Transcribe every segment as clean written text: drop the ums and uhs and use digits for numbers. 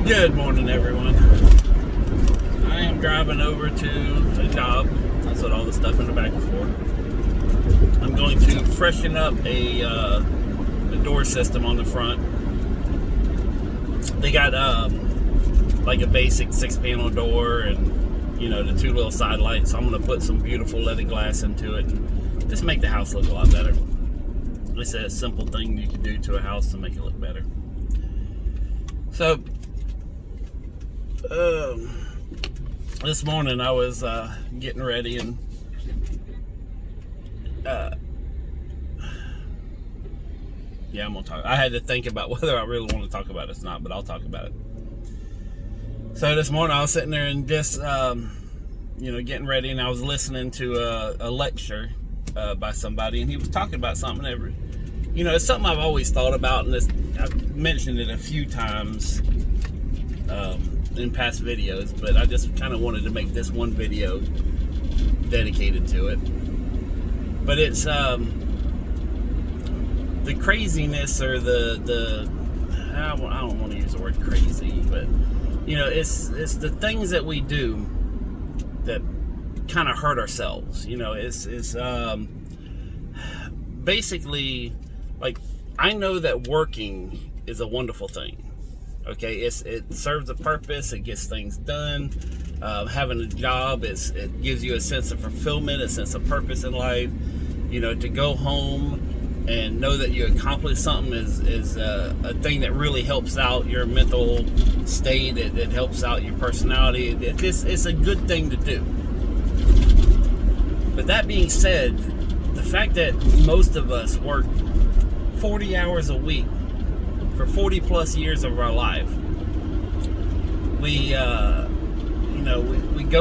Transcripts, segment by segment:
Good morning, everyone. I am driving over to a job. That's what all the stuff in the back is for. I'm going to freshen up the door system on the front. They got like a basic 6-panel door and, you know, the 2 little side lights. So I'm going to put some beautiful leaded glass into it and just make the house look a lot better. It's a simple thing you can do to a house to make it look better. So this morning I was getting ready and yeah, I'm gonna talk. I had to think about whether I really want to talk about it or not, but I'll talk about it. So this morning I was sitting there and just getting ready, and I was listening to a lecture by somebody, and he was talking about something that, it's something I've always thought about, and I've mentioned it a few times in past videos, but I just kind of wanted to make this one video dedicated to it. But it's the craziness, or the I don't want to use the word crazy, but it's the things that we do that kind of hurt ourselves. It's basically, like, I know that working is a wonderful thing. Okay, it serves a purpose. It gets things done. Having a job it gives you a sense of fulfillment, a sense of purpose in life. To go home and know that you accomplished something is a thing that really helps out your mental state. It helps out your personality. It's a good thing to do. But that being said, the fact that most of us work 40 hours a week for 40 plus years of our life, we go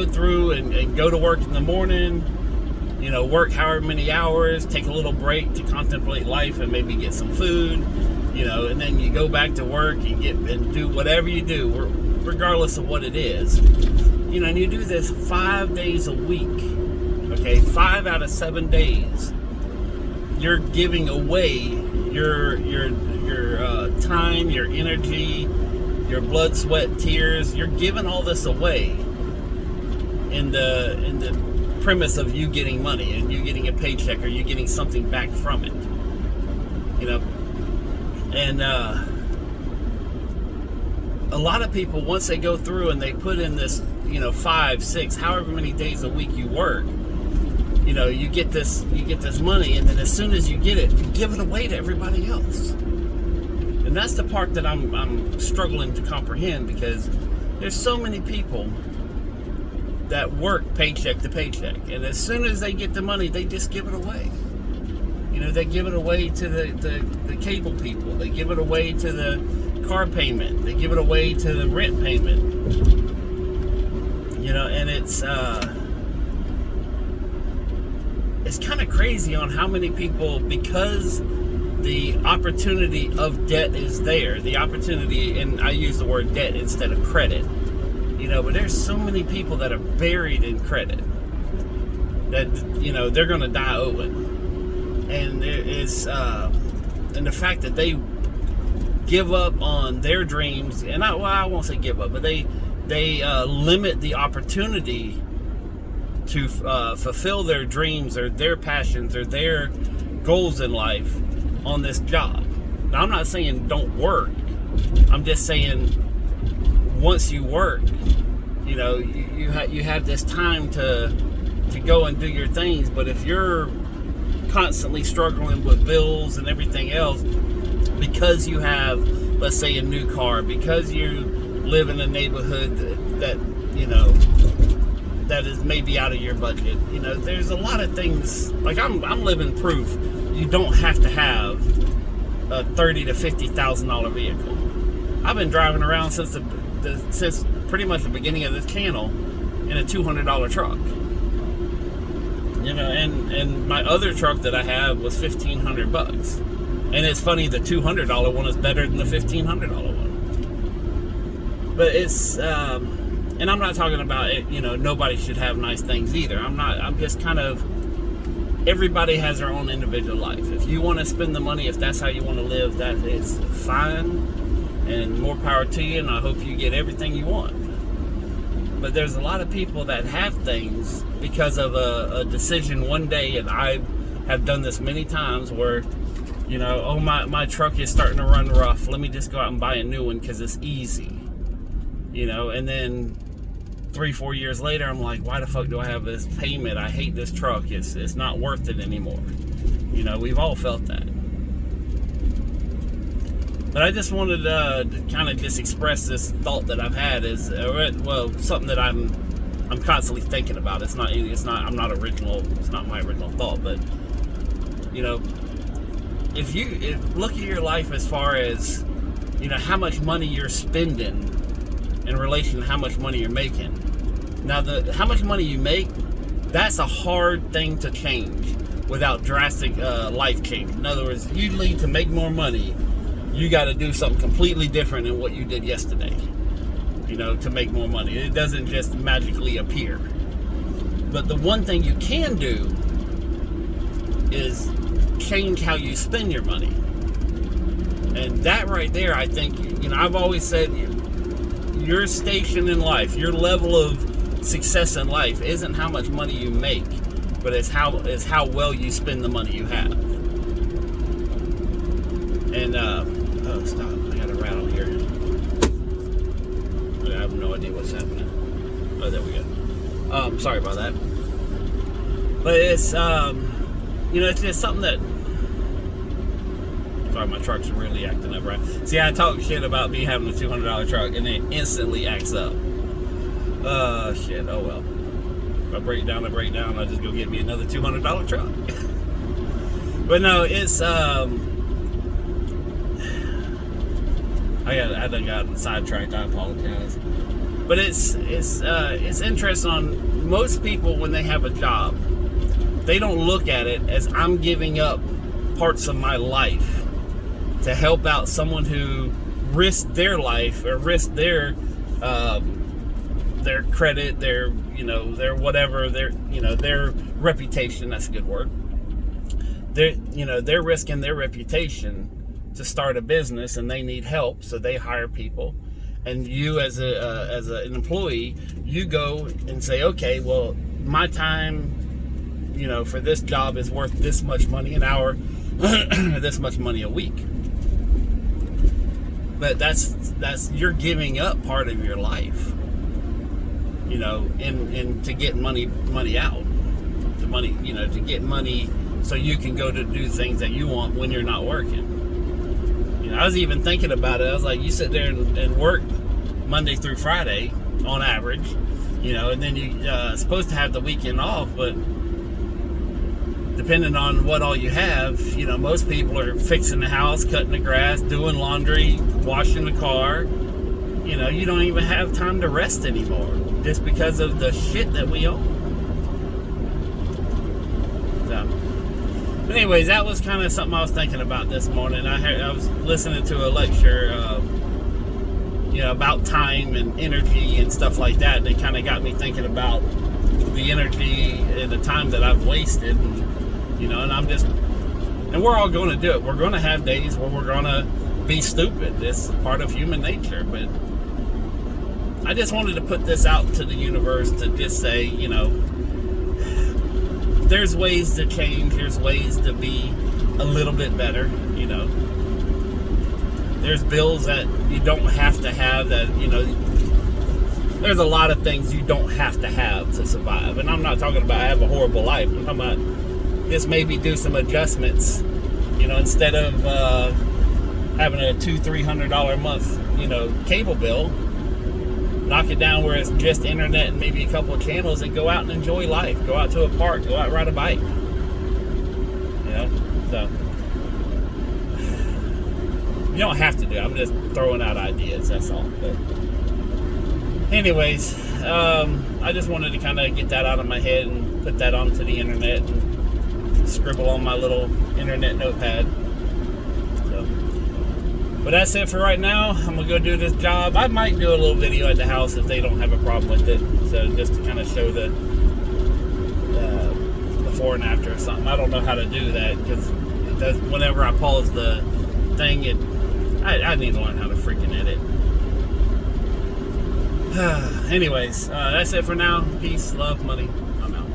through and go to work in the morning, work however many hours, take a little break to contemplate life and maybe get some food, and then you go back to work and do whatever you do, regardless of what it is, and you do this 5 days a week. Okay, 5 out of 7 days, you're giving away your time, your energy, your blood, sweat, tears. You're giving all this away in the premise of you getting money and you getting a paycheck or you getting something back from it. And a lot of people, once they go through and they put in this, 5, 6, however many days a week you work, you get this money, and then as soon as you get it, you give it away to everybody else. And that's the part that I'm struggling to comprehend, because there's so many people that work paycheck to paycheck, and as soon as they get the money, they just give it away. They give it away to the cable people. They give it away to the car payment. They give it away to the rent payment. And it's kind of crazy on how many people, because the opportunity of debt is there, the opportunity, and I use the word debt instead of credit, but there's so many people that are buried in credit that, they're going to die owing. And and the fact that they give up on their dreams, and I won't say give up, but they limit the opportunity to fulfill their dreams or their passions or their goals in life on this job. Now, I'm not saying don't work. I'm just saying once you work, you have this time to go and do your things. But if you're constantly struggling with bills and everything else because you have, let's say, a new car, because you live in a neighborhood that that is maybe out of your budget. There's a lot of things. Like, I'm living proof you don't have to have a $30,000 to $50,000 vehicle. I've been driving around since pretty much the beginning of this channel in a $200 truck. And my other truck that I have was $1,500. And it's funny, the $200 one is better than the $1,500 one. But it's and I'm not talking about it, nobody should have nice things either. I'm just kind of, everybody has their own individual life. If you want to spend the money, if that's how you want to live, that is fine. And more power to you, and I hope you get everything you want. But there's a lot of people that have things because of a decision one day, and I have done this many times where, you know, oh, my truck is starting to run rough. Let me just go out and buy a new one because it's easy. You know, and then 3-4 years later, I'm like, why the fuck do I have this payment? I hate this truck. It's not worth it anymore. You know, we've all felt that. But I just wanted to kind of just express this thought that I've had is, well, something that I'm constantly thinking about. It's not my original thought, but, you know, if look at your life as far as, you know, how much money you're spending in relation to how much money you're making. Now, how much money you make, that's a hard thing to change without drastic life change. In other words, usually to make more money, you got to do something completely different than what you did yesterday, you know, to make more money. It doesn't just magically appear. But the one thing you can do is change how you spend your money. And that right there, I think, you know, I've always said your station in life, your level of success in life isn't how much money you make, but it's how well you spend the money you have. And oh, stop! I got a rattle here. I have no idea what's happening. Oh, there we go. Sorry about that. But it's you know, it's just something that. Sorry, my truck's really acting up, right? See, I talk shit about me having a $200 truck, and it instantly acts up. Shit. Oh well. If I break down, I'll just go get me another $200 truck. But no, it's I done got sidetracked. I apologize. But it's interesting on most people when they have a job. They don't look at it as I'm giving up parts of my life to help out someone who risked their life or risked their credit, their whatever, their reputation. That's a good word. They're risking their reputation to start a business, and they need help, so they hire people. And you, as an employee, you go and say, okay, well, my time, you know, for this job is worth this much money an hour, this much money a week. But that's you're giving up part of your life, you know, and to get money out, to get money so you can go to do things that you want when you're not working. You know, I was even thinking about it. I was like, you sit there and work Monday through Friday on average, you know, and then you're supposed to have the weekend off, but depending on what all you have, you know, most people are fixing the house, cutting the grass, doing laundry, washing the car. You know, you don't even have time to rest anymore just because of the shit that we own. So, but anyways, that was kind of something I was thinking about this morning. I was listening to a lecture, you know, about time and energy and stuff like that, and it kind of got me thinking about the energy and the time that I've wasted. And, you know, and we're all going to do it. We're going to have days where we're going to be stupid. It's part of human nature. But I just wanted to put this out to the universe to just say, you know, there's ways to change. There's ways to be a little bit better, you know. There's bills that you don't have to have that, you know, there's a lot of things you don't have to have to survive. And I'm not talking about I have a horrible life. I'm talking about just maybe do some adjustments, you know, instead of having a $200-300 a month, you know, cable bill, knock it down where it's just internet and maybe a couple of channels, and go out and enjoy life. Go out to a park, go out and ride a bike, you know. So you don't have to do it. I'm just throwing out ideas, that's all. But anyways, I just wanted to kind of get that out of my head and put that onto the internet and scribble on my little internet notepad. So, but that's it for right now. I'm gonna go do this job. I might do a little video at the house if they don't have a problem with it, so just to kind of show the before and after or something. I don't know how to do that because it does, whenever I pause the thing, I need to learn how to freaking edit. Anyways, that's it for now. Peace, love, money. I'm out.